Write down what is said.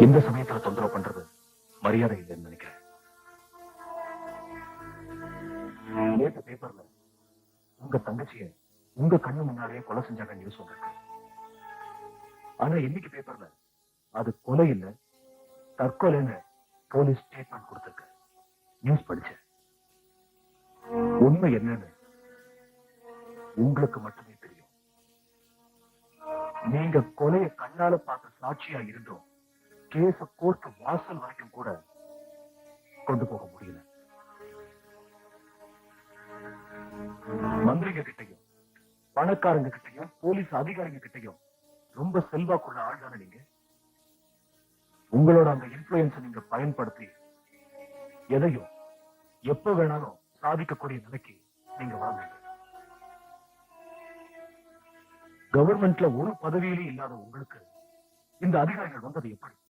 இந்த சமயத்துல தொந்தரவு பண்றது மரியாதை இல்லைன்னு நினைக்கிறேன். நேற்று பேப்பர்ல உங்க தங்கச்சிய உங்க கண்ணு முன்னாலேயே கொலை செஞ்சாங்க நியூஸ் வந்திருக்கு. ஆனா இன்னைக்கு பேப்பர்ல அது கொலை இல்ல தற்கொலைன்னு போலீஸ் ஸ்டேட்மெண்ட் கொடுத்திருக்கு. நியூஸ் படிச்சேன். உண்மை என்னன்னு உங்களுக்கு மட்டுமே தெரியும். நீங்க கொலையை கண்ணால பார்த்த சாட்சியா இருந்தோம் கேஸ கோர்ட் வாசல் வரைக்கும் கூட கொண்டு போக முடியல. மந்திரிங்க கிட்டையும் பணக்காரங்க கிட்டையும் போலீஸ் அதிகாரிங்க கிட்டையும் ரொம்ப செல்வாக்குள்ள ஆள் தானே நீங்க. உங்களோட அந்த இன்ஃபுளுன்ஸை நீங்க பயன்படுத்தி எதையும் எப்ப வேணாலும் சாதிக்கக்கூடிய நிலைக்கு நீங்க வாழ்ந்தீங்க. கவர்மெண்ட்ல ஒரு பதவியிலே இல்லாத உங்களுக்கு இந்த அதிகாரிகள் வந்தது எப்படி?